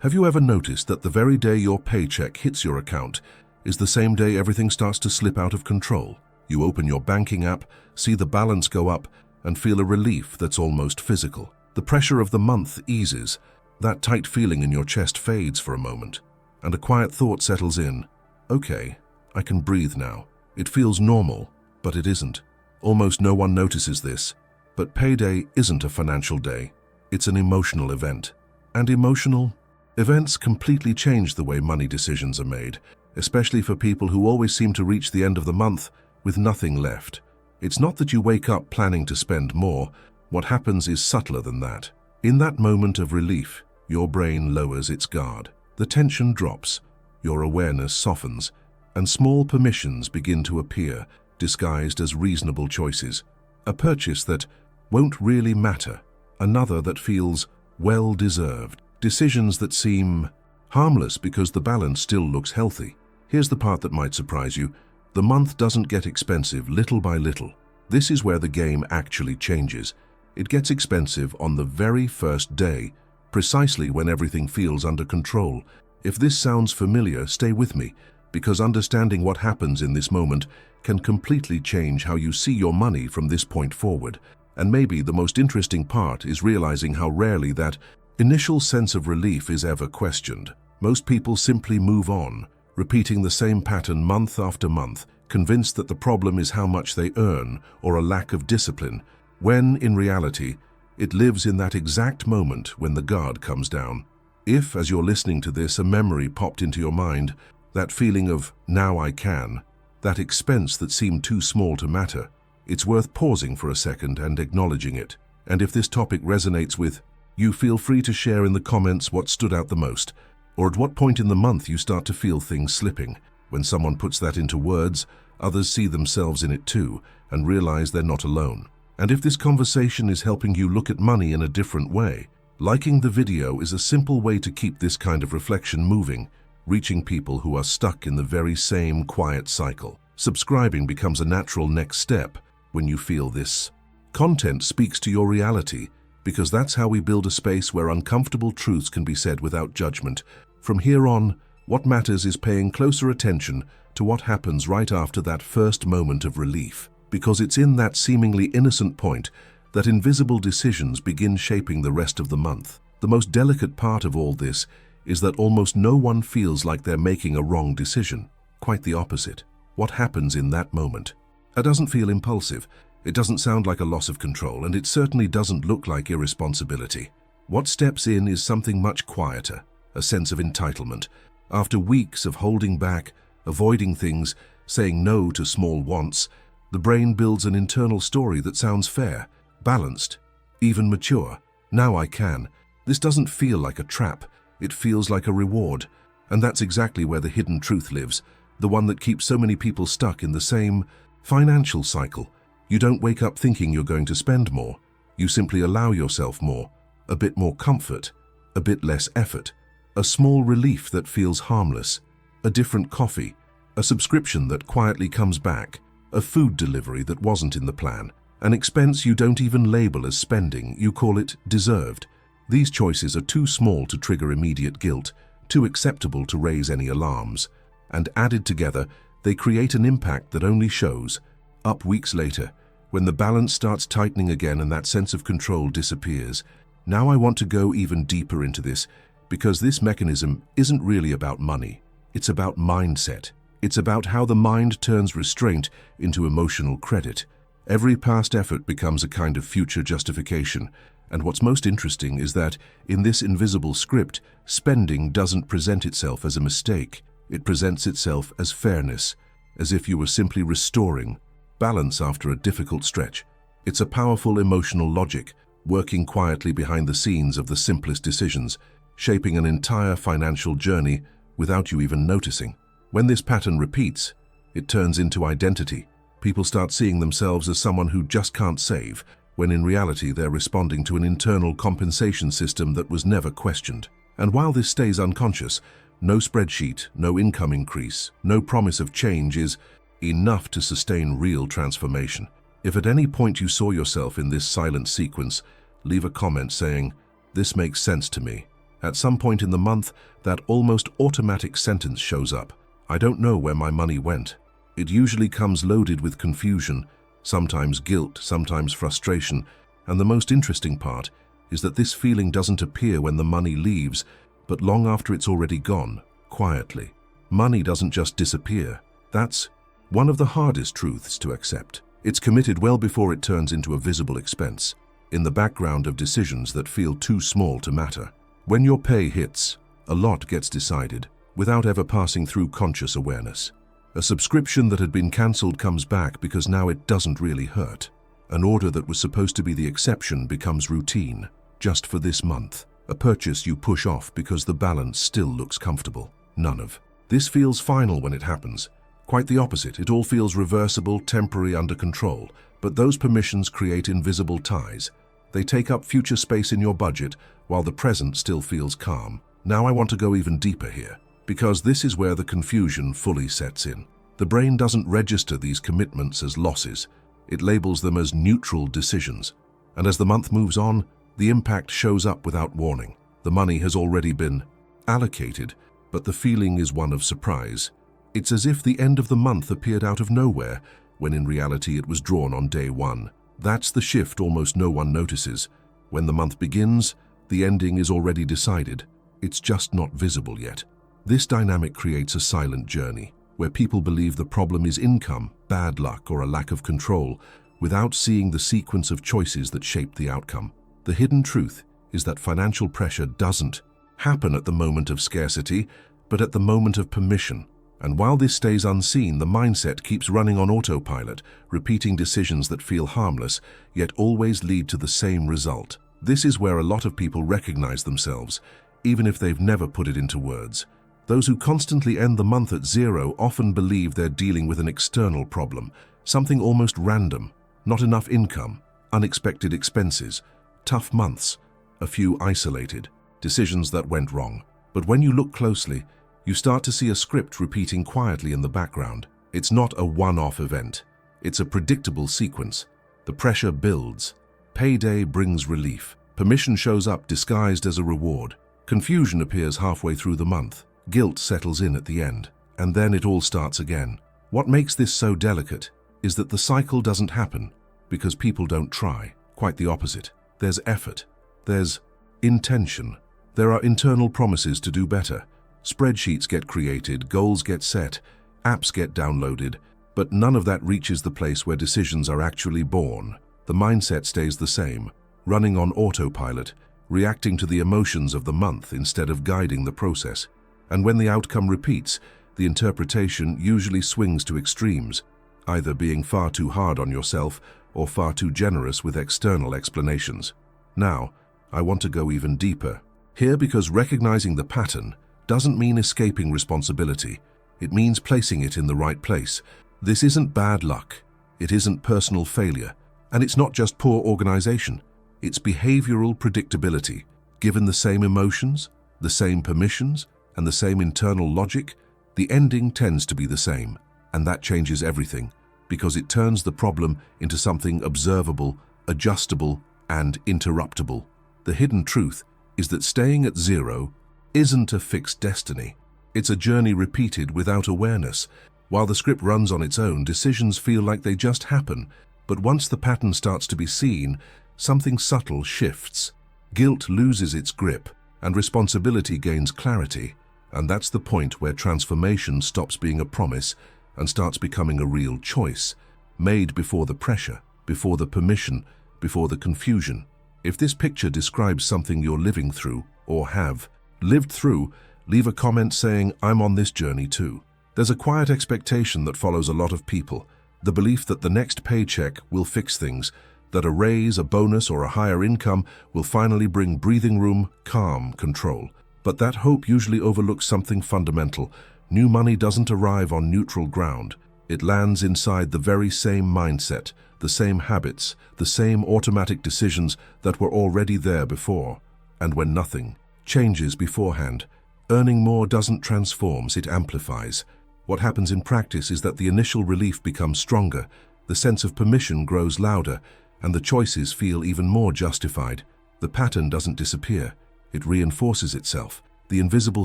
Have you ever noticed that the very day your paycheck hits your account is the same day everything starts to slip out of control? You open your banking app, see the balance go up, and feel a relief that's almost physical. The pressure of the month eases, that tight feeling in your chest fades for a moment, and a quiet thought settles in. Okay, I can breathe now. It feels normal, but it isn't. Almost no one notices this, but payday isn't a financial day. It's an emotional event. And emotional events completely change the way money decisions are made, especially for people who always seem to reach the end of the month with nothing left. It's not that you wake up planning to spend more. What happens is subtler than that. In that moment of relief, your brain lowers its guard. The tension drops, your awareness softens, and small permissions begin to appear, disguised as reasonable choices. A purchase that won't really matter, another that feels well-deserved. Decisions that seem harmless because the balance still looks healthy. Here's the part that might surprise you. The month doesn't get expensive little by little. This is where the game actually changes. It gets expensive on the very first day, precisely when everything feels under control. If this sounds familiar, stay with me, because understanding what happens in this moment can completely change how you see your money from this point forward. And maybe the most interesting part is realizing how rarely that initial sense of relief is ever questioned. Most people simply move on, repeating the same pattern month after month, convinced that the problem is how much they earn or a lack of discipline, when, in reality, it lives in that exact moment when the guard comes down. If, as you're listening to this, a memory popped into your mind, that feeling of, now I can, that expense that seemed too small to matter, it's worth pausing for a second and acknowledging it. And if this topic resonates with you, feel free to share in the comments what stood out the most, or at what point in the month you start to feel things slipping. When someone puts that into words, others see themselves in it too and realize they're not alone. And if this conversation is helping you look at money in a different way, liking the video is a simple way to keep this kind of reflection moving, reaching people who are stuck in the very same quiet cycle. Subscribing becomes a natural next step when you feel this content speaks to your reality, because that's how we build a space where uncomfortable truths can be said without judgment. From here on, what matters is paying closer attention to what happens right after that first moment of relief, because it's in that seemingly innocent point that invisible decisions begin shaping the rest of the month. The most delicate part of all this is that almost no one feels like they're making a wrong decision. Quite the opposite. What happens in that moment? It doesn't feel impulsive. It doesn't sound like a loss of control, and it certainly doesn't look like irresponsibility. What steps in is something much quieter, a sense of entitlement. After weeks of holding back, avoiding things, saying no to small wants, the brain builds an internal story that sounds fair, balanced, even mature. Now I can. This doesn't feel like a trap. It feels like a reward. And that's exactly where the hidden truth lives, the one that keeps so many people stuck in the same financial cycle. You don't wake up thinking you're going to spend more. You simply allow yourself more, a bit more comfort, a bit less effort, a small relief that feels harmless, a different coffee, a subscription that quietly comes back, a food delivery that wasn't in the plan, an expense you don't even label as spending, you call it deserved. These choices are too small to trigger immediate guilt, too acceptable to raise any alarms, and added together, they create an impact that only shows up weeks later, when the balance starts tightening again and that sense of control disappears. Now I want to go even deeper into this, because this mechanism isn't really about money. It's about mindset. It's about how the mind turns restraint into emotional credit. Every past effort becomes a kind of future justification, and what's most interesting is that, in this invisible script, spending doesn't present itself as a mistake. It presents itself as fairness, as if you were simply restoring balance after a difficult stretch. It's a powerful emotional logic, working quietly behind the scenes of the simplest decisions, shaping an entire financial journey without you even noticing. When this pattern repeats, it turns into identity. People start seeing themselves as someone who just can't save, when in reality they're responding to an internal compensation system that was never questioned. And while this stays unconscious, no spreadsheet, no income increase, no promise of change is enough to sustain real transformation. If at any point you saw yourself in this silent sequence, leave a comment saying, "This makes sense to me," At some point in the month, that almost automatic sentence shows up. I don't know where my money went. It usually comes loaded with confusion, sometimes guilt, sometimes frustration, and the most interesting part is that this feeling doesn't appear when the money leaves, but long after it's already gone, quietly. Money doesn't just disappear. That's one of the hardest truths to accept. It's committed well before it turns into a visible expense, in the background of decisions that feel too small to matter. When your pay hits, a lot gets decided, without ever passing through conscious awareness. A subscription that had been cancelled comes back because now it doesn't really hurt. An order that was supposed to be the exception becomes routine, just for this month. A purchase you push off because the balance still looks comfortable. None of this feels final when it happens. Quite the opposite, it all feels reversible, temporary, under control. But those permissions create invisible ties. They take up future space in your budget, while the present still feels calm. Now I want to go even deeper here, because this is where the confusion fully sets in. The brain doesn't register these commitments as losses. It labels them as neutral decisions. And as the month moves on, the impact shows up without warning. The money has already been allocated, but the feeling is one of surprise. It's as if the end of the month appeared out of nowhere, when in reality it was drawn on day one. That's the shift almost no one notices. When the month begins, the ending is already decided. It's just not visible yet. This dynamic creates a silent journey, where people believe the problem is income, bad luck, or a lack of control, without seeing the sequence of choices that shape the outcome. The hidden truth is that financial pressure doesn't happen at the moment of scarcity, but at the moment of permission. And while this stays unseen, the mindset keeps running on autopilot, repeating decisions that feel harmless, yet always lead to the same result. This is where a lot of people recognize themselves, even if they've never put it into words. Those who constantly end the month at zero often believe they're dealing with an external problem, something almost random, not enough income, unexpected expenses, tough months, a few isolated decisions that went wrong. But when you look closely, you start to see a script repeating quietly in the background. It's not a one-off event. It's a predictable sequence. The pressure builds. Payday brings relief. Permission shows up disguised as a reward. Confusion appears halfway through the month. Guilt settles in at the end. And then it all starts again. What makes this so delicate is that the cycle doesn't happen because people don't try. Quite the opposite. There's effort. There's intention. There are internal promises to do better. Spreadsheets get created, goals get set, apps get downloaded, but none of that reaches the place where decisions are actually born. The mindset stays the same, running on autopilot, reacting to the emotions of the month instead of guiding the process. And when the outcome repeats, the interpretation usually swings to extremes, either being far too hard on yourself or far too generous with external explanations. Now, I want to go even deeper here because recognizing the pattern doesn't mean escaping responsibility. It means placing it in the right place. This isn't bad luck. It isn't personal failure. And it's not just poor organization. It's behavioral predictability. Given the same emotions, the same permissions, and the same internal logic, the ending tends to be the same. And that changes everything, because it turns the problem into something observable, adjustable, and interruptible. The hidden truth is that staying at zero isn't a fixed destiny. It's a journey repeated without awareness. While the script runs on its own, decisions feel like they just happen. But once the pattern starts to be seen, something subtle shifts. Guilt loses its grip, and responsibility gains clarity. And that's the point where transformation stops being a promise and starts becoming a real choice, made before the pressure, before the permission, before the confusion. If this picture describes something you're living through, or have lived through, leave a comment saying, "I'm on this journey too." There's a quiet expectation that follows a lot of people, the belief that the next paycheck will fix things, that a raise, a bonus, or a higher income will finally bring breathing room, calm, control. But that hope usually overlooks something fundamental. New money doesn't arrive on neutral ground. It lands inside the very same mindset, the same habits, the same automatic decisions that were already there before. And when nothing changes beforehand, earning more doesn't transform, it amplifies. What happens in practice is that the initial relief becomes stronger, the sense of permission grows louder, and the choices feel even more justified. The pattern doesn't disappear. It reinforces itself. The invisible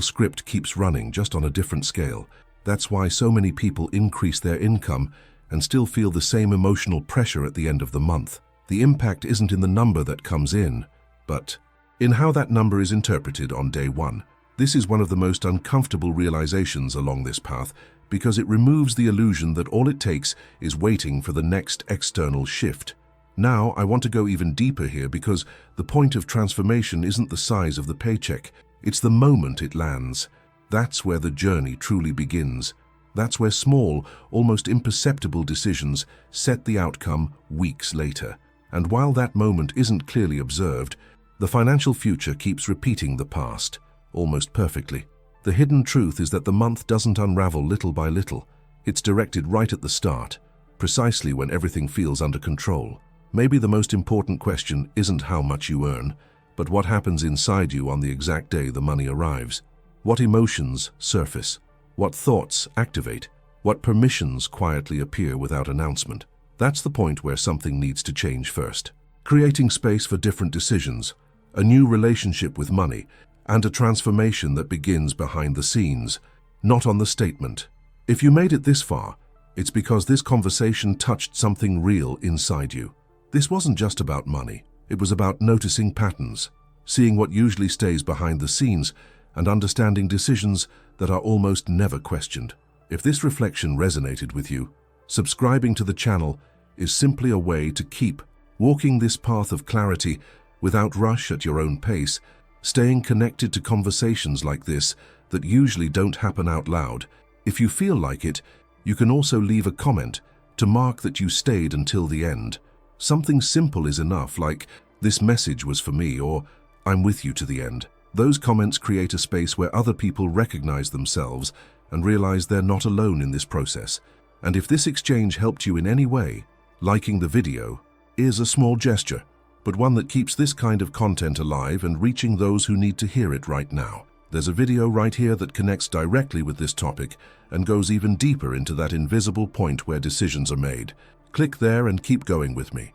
script keeps running, just on a different scale. That's why so many people increase their income and still feel the same emotional pressure at the end of the month. The impact isn't in the number that comes in, but in how that number is interpreted on day one. This is one of the most uncomfortable realizations along this path, because it removes the illusion that all it takes is waiting for the next external shift. Now, I want to go even deeper here, because the point of transformation isn't the size of the paycheck, it's the moment it lands. That's where the journey truly begins. That's where small, almost imperceptible decisions set the outcome weeks later. And while that moment isn't clearly observed, the financial future keeps repeating the past, almost perfectly. The hidden truth is that the month doesn't unravel little by little. It's directed right at the start, precisely when everything feels under control. Maybe the most important question isn't how much you earn, but what happens inside you on the exact day the money arrives. What emotions surface? What thoughts activate? What permissions quietly appear without announcement? That's the point where something needs to change first. Creating space for different decisions, a new relationship with money, and a transformation that begins behind the scenes, not on the statement. If you made it this far, it's because this conversation touched something real inside you. This wasn't just about money. It was about noticing patterns, seeing what usually stays behind the scenes, and understanding decisions that are almost never questioned. If this reflection resonated with you, subscribing to the channel is simply a way to keep walking this path of clarity without rush, at your own pace, staying connected to conversations like this that usually don't happen out loud. If you feel like it, you can also leave a comment to mark that you stayed until the end. Something simple is enough, like, "This message was for me," or "I'm with you to the end." Those comments create a space where other people recognize themselves and realize they're not alone in this process. And if this exchange helped you in any way, liking the video is a small gesture, but one that keeps this kind of content alive and reaching those who need to hear it right now. There's a video right here that connects directly with this topic and goes even deeper into that invisible point where decisions are made. Click there and keep going with me.